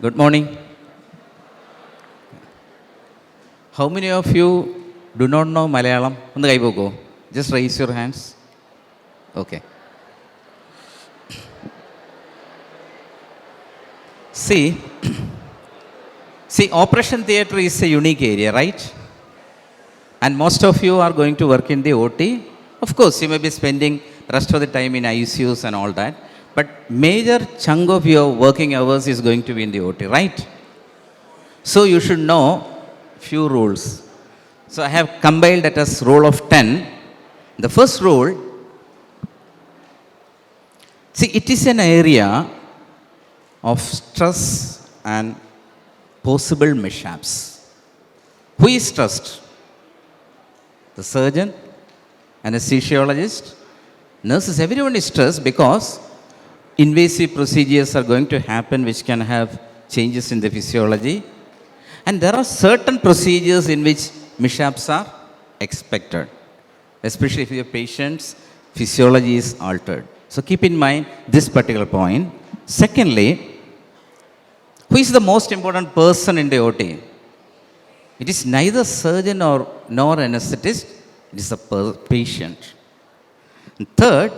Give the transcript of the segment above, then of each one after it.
Good morning. How many of you do not know Malayalam? ഒന്ന് കൈ പോക്കോ. Just raise your hands. Okay. See, operation theatre is a unique area, right? And most of you are going to work in the OT. Of course, you may be spending rest of the time in ICUs and all that. But major chunk of your working hours is going to be in the OT, right? So you should know few rules. So I have compiled that as rule of 10. The first rule, see, it is an area of stress and possible mishaps. Who is stressed? The surgeon, anesthesiologist, nurses, everyone is stressed because invasive procedures are going to happen which can have changes in the physiology. And there are certain procedures in which mishaps are expected, especially if your patient's physiology is altered. So keep in mind this particular point. Secondly, who is the most important person in the OT? It is neither surgeon nor anesthetist, it is a patient. And third,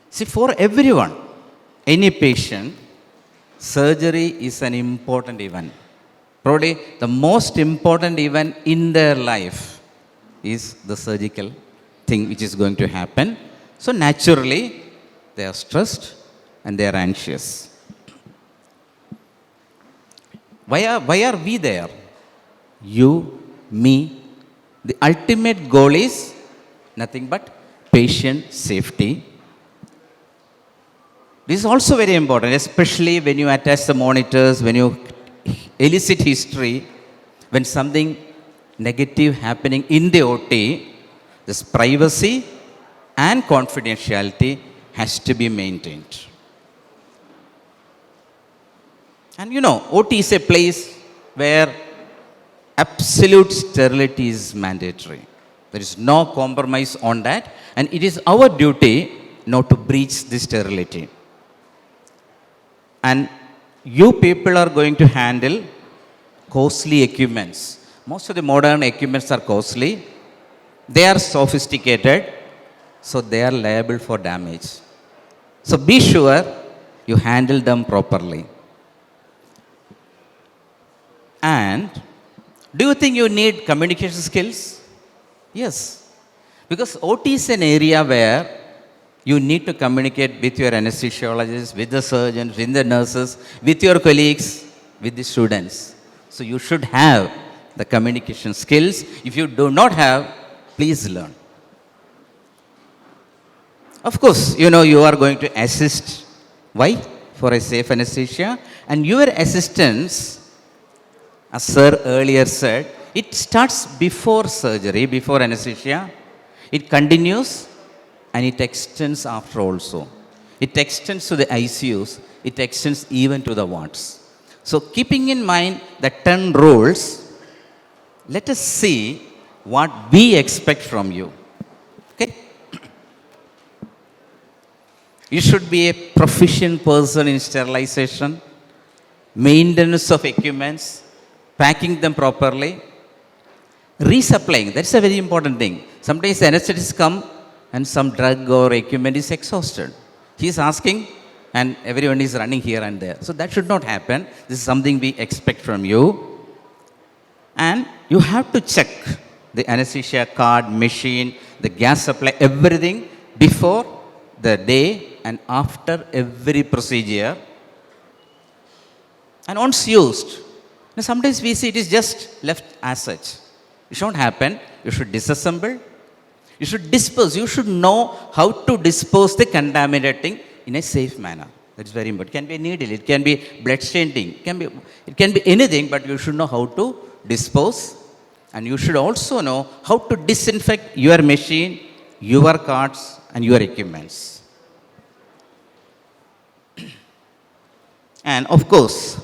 see, for everyone, any patient, surgery is an important event. Probably the most important event in their life is the surgical thing which is going to happen. So naturally, they are stressed and they are anxious. Why are we there? You, me. The ultimate goal is nothing but patient safety. This is also very important, especially when you attach the monitors, when you elicit history, when something negative happening in the OT, this privacy and confidentiality has to be maintained. And you know, OT is a place where absolute sterility is mandatory. There is no compromise on that, and it is our duty not to breach this sterility. And you people are going to handle costly equipments. Most of the modern equipments are costly. They are sophisticated, so they are liable for damage. So be sure you handle them properly. And do you think you need communication skills? Yes. Because OT is an area where you need to communicate with your anesthesiologist, with the surgeons, with the nurses, with your colleagues, with the students. So you should have the communication skills. If you do not have, please learn. Of course, you know you are going to assist. Why? For a safe anesthesia. And your assistance, as Sir earlier said, it starts before surgery, before anesthesia. It continues and it extends after also. It extends to the ICUs. It extends even to the wards. So keeping in mind the 10 rules, let us see what we expect from you. Okay? You should be a proficient person in sterilization, maintenance of equipments, packing them properly, resupplying. That's a very important thing. Sometimes anesthetists come and some drug or equipment is exhausted. He is asking and everyone is running here and there. So that should not happen. This is something we expect from you. And you have to check the anesthesia card, machine, the gas supply, everything before the day and after every procedure. And once used, now sometimes we see it is just left as such. It shouldn't happen. You should disassemble. You should dispose. You should know how to dispose the contaminating in a safe manner. That's very important. It can be a needle. It can be blood staining. It can be anything, but you should know how to dispose. And you should also know how to disinfect your machine, your cards, and your equipments. And of course,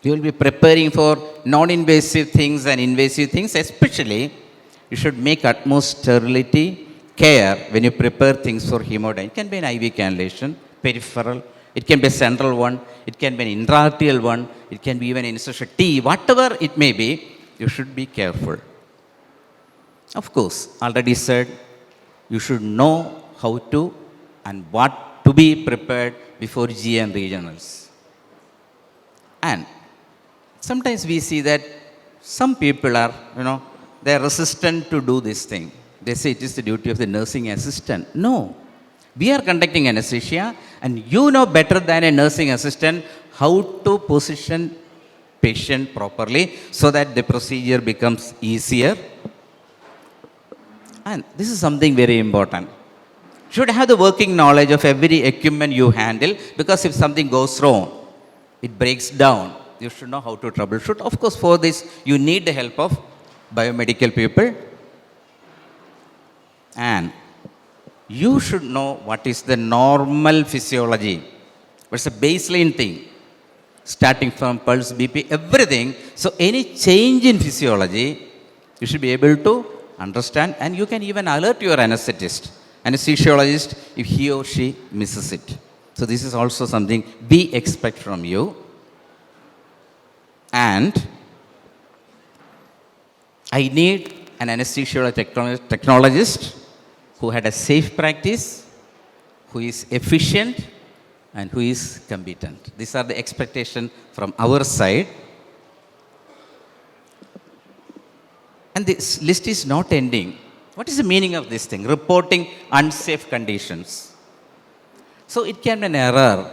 you will be preparing for non-invasive things and invasive things. Especially, you should make utmost sterility care when you prepare things for hemodynamics. It can be an IV cannulation, peripheral, it can be a central one, it can be an intraarterial one, it can be even an insertion T, whatever it may be, you should be careful. Of course, already said, you should know how to and what to be prepared before GA and regionals. And sometimes we see that some people are, they are resistant to do this thing. They say it is the duty of the nursing assistant. No. We are conducting anesthesia, and you know better than a nursing assistant how to position patient properly so that the procedure becomes easier. And this is something very important. You should have the working knowledge of every equipment you handle, because if something goes wrong, it breaks down, you should know how to troubleshoot. Of course, for this, you need the help of biomedical people. And you should know what is the normal physiology. What's the baseline thing? Starting from pulse, BP, everything. So any change in physiology, you should be able to understand, and you can even alert your anesthetist, anesthesiologist, if he or she misses it. So this is also something we expect from you. And I need an anesthesiologist technologist who had a safe practice, who is efficient, and who is competent. These are the expectations from our side. And this list is not ending. What is the meaning of this thing? Reporting unsafe conditions. So it can be an error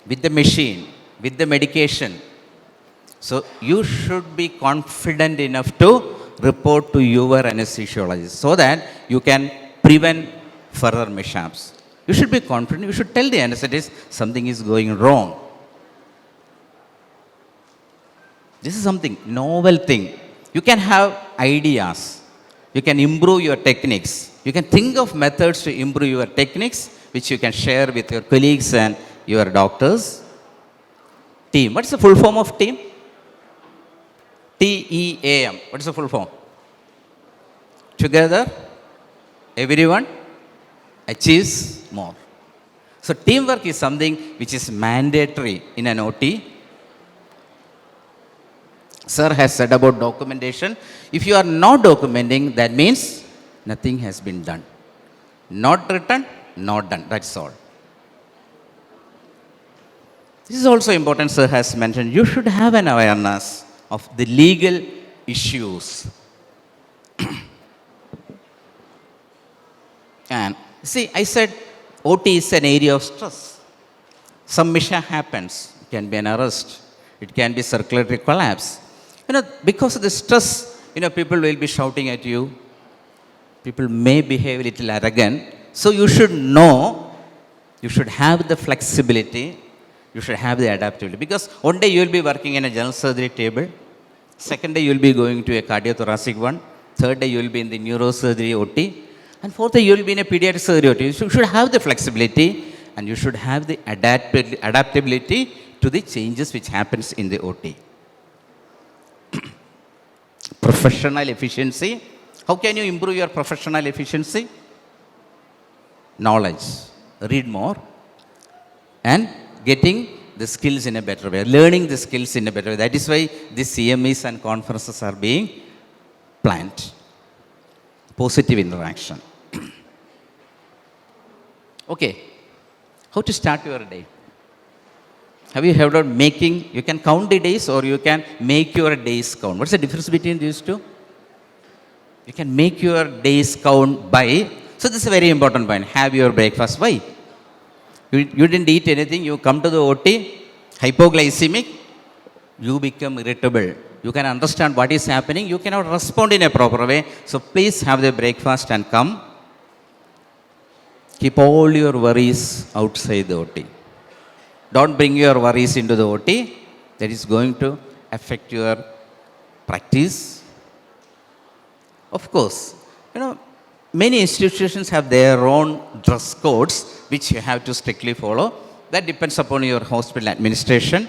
with the machine, with the medication. So you should be confident enough to report to your anesthesiologist so that you can prevent further mishaps. You should be confident. You should tell the anesthetist something is going wrong. This is something, novel thing. You can have ideas. You can improve your techniques. You can think of methods to improve your techniques, which you can share with your colleagues and your doctors. Team. What's the full form of team? TEAM. What is the full form? Together, everyone achieves more. So teamwork is something which is mandatory in an OT. Sir has said about documentation. If you are not documenting, that means nothing has been done. Not written, not done. That's all. This is also important, sir has mentioned. You should have an awareness of the legal issues. And see, I said OT is an area of stress. Some mishap happens. It can be an arrest. It can be circulatory collapse. Because of the stress, people will be shouting at you. People may behave a little arrogant. So you should know, you should have the flexibility, you should have the adaptability. Because one day you will be working in a general surgery table. Second day you will be going to a cardiothoracic one. Third day you will be in the neurosurgery OT. And fourth day you will be in a pediatric surgery OT. You should have the flexibility, and you should have the adaptability to the changes which happens in the OT. Professional efficiency. How can you improve your professional efficiency? Knowledge. Read more. And getting the skills in a better way. Learning the skills in a better way. That is why these CMEs and conferences are being planned. Positive interaction. Okay. How to start your day? Have you heard of making? You can count the days, or you can make your days count. What's the difference between these two? You can make your days count by. So this is a very important point. Have your breakfast. Why? You didn't eat anything. You come to the OT, hypoglycemic. You become irritable. You can understand what is happening. You cannot respond in a proper way. So please have the breakfast and come. Keep all your worries outside the OT. Don't bring your worries into the OT. That is going to affect your practice. Of course, many institutions have their own dress codes which you have to strictly follow. That depends upon your hospital administration.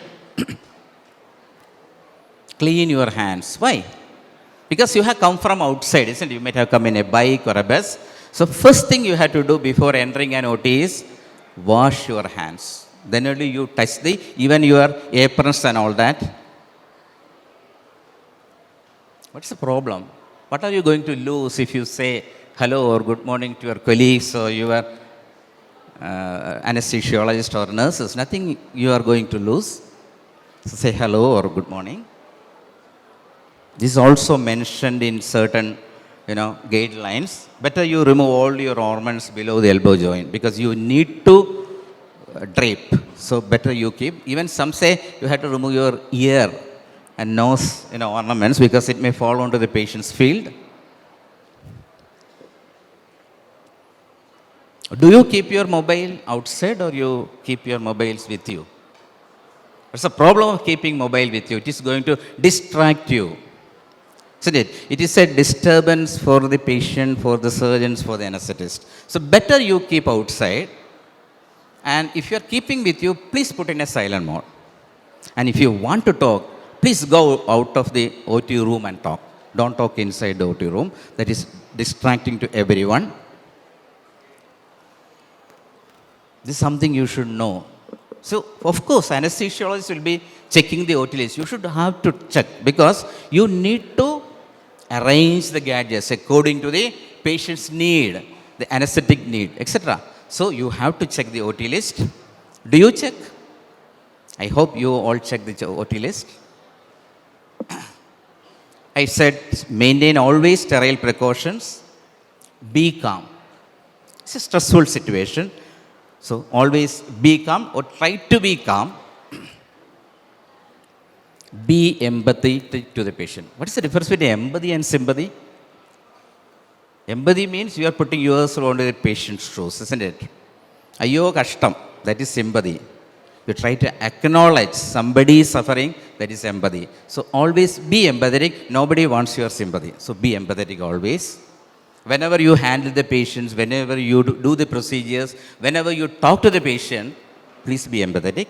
Clean your hands. Why? Because you have come from outside, isn't it? You might have come in a bike or a bus. So first thing you have to do before entering an OT is wash your hands. Then only you touch the, even your aprons and all that. What's the problem? What are you going to lose if you say hello or good morning to your colleagues or your anesthesiologist or nurses? Nothing you are going to lose. So say hello or good morning. This is also mentioned in certain, guidelines. Better you remove all your ornaments below the elbow joint because you need to drape. So better you keep. Even some say you have to remove your ear and nose, ornaments because it may fall onto the patient's field. Do you keep your mobile outside or you keep your mobiles with you? What's the problem of keeping mobile with you? It is going to distract you. Isn't it? It is a disturbance for the patient, for the surgeons, for the anesthetist. So better you keep outside. And if you are keeping with you, please put in a silent mode. And if you want to talk, please go out of the OT room and talk. Don't talk inside the OT room. That is distracting to everyone. This is something you should know. So, of course, anesthesiologists will be checking the OT list. You should have to check because you need to arrange the gadgets according to the patient's need, the anesthetic need, etc. So, you have to check the OT list. Do you check? I hope you all check the OT list. I said, maintain always sterile precautions. Be calm. It's a stressful situation. So always be calm or try to be calm. Be empathetic to the patient. What is the difference between empathy and sympathy? Empathy means you are putting yourself onto the patient's shoes, isn't it? Ayyo kashtam, that is sympathy. You try to acknowledge somebody is suffering, that is empathy. So always be empathetic. Nobody wants your sympathy. So be empathetic always. Whenever you handle the patients, whenever you do the procedures, whenever you talk to the patient, please be empathetic.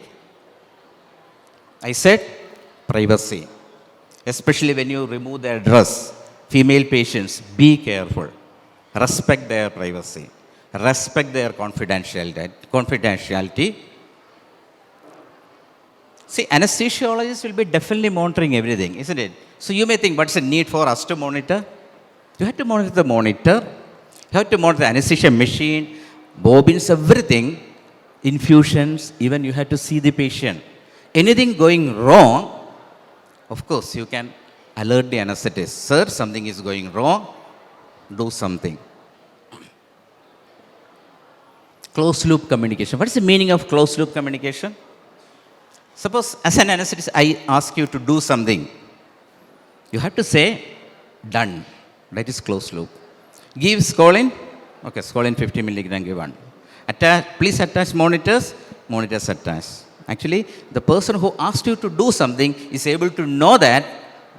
I said privacy. Especially when you remove their dress, female patients, be careful. Respect their privacy. Respect their confidentiality. See, anesthesiologists will be definitely monitoring everything, isn't it? So you may think, what's the need for us to monitor? You have to monitor the monitor. You have to monitor the anesthesia machine, bobbins, everything, infusions, even you have to see the patient. Anything going wrong, of course, you can alert the anesthetist. Sir, something is going wrong. Do something. Closed loop communication. What is the meaning of closed loop communication? Suppose as an anesthetist, I ask you to do something. You have to say, done. That is closed loop. Give scoline. Okay, scoline 50 milligram given. Please attach monitors. Monitors attach. Actually, the person who asked you to do something is able to know that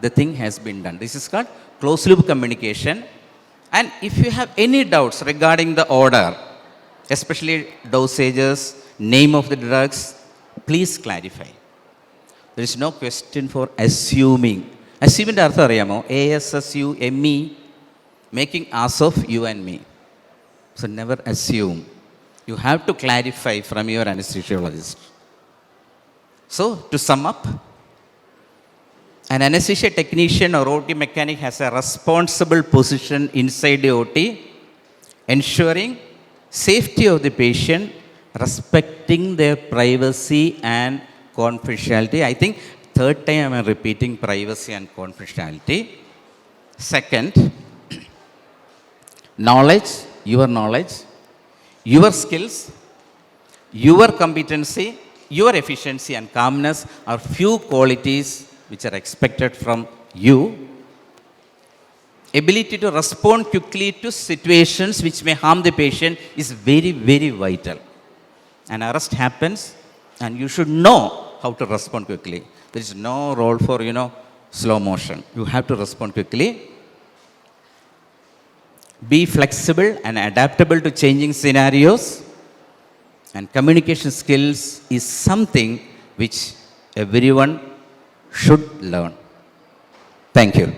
the thing has been done. This is called closed loop communication. And if you have any doubts regarding the order, especially dosages, name of the drugs, please clarify. There is no question for assuming. Assuming the artha ariyamo. ASSUME, making as of you and me. So never assume. You have to clarify from your anesthesiologist. So to sum up, an anesthesia technician or OT mechanic has a responsible position inside the OT, ensuring safety of the patient, respecting their privacy and confidentiality. I think third time I am repeating privacy and confidentiality. Second, knowledge, your skills, your competency, your efficiency and calmness are few qualities which are expected from you. Ability to respond quickly to situations which may harm the patient is very, very vital. An arrest happens and you should know how to respond quickly. There is no role for, slow motion. You have to respond quickly. Be flexible and adaptable to changing scenarios. And communication skills is something which everyone should learn. Thank you.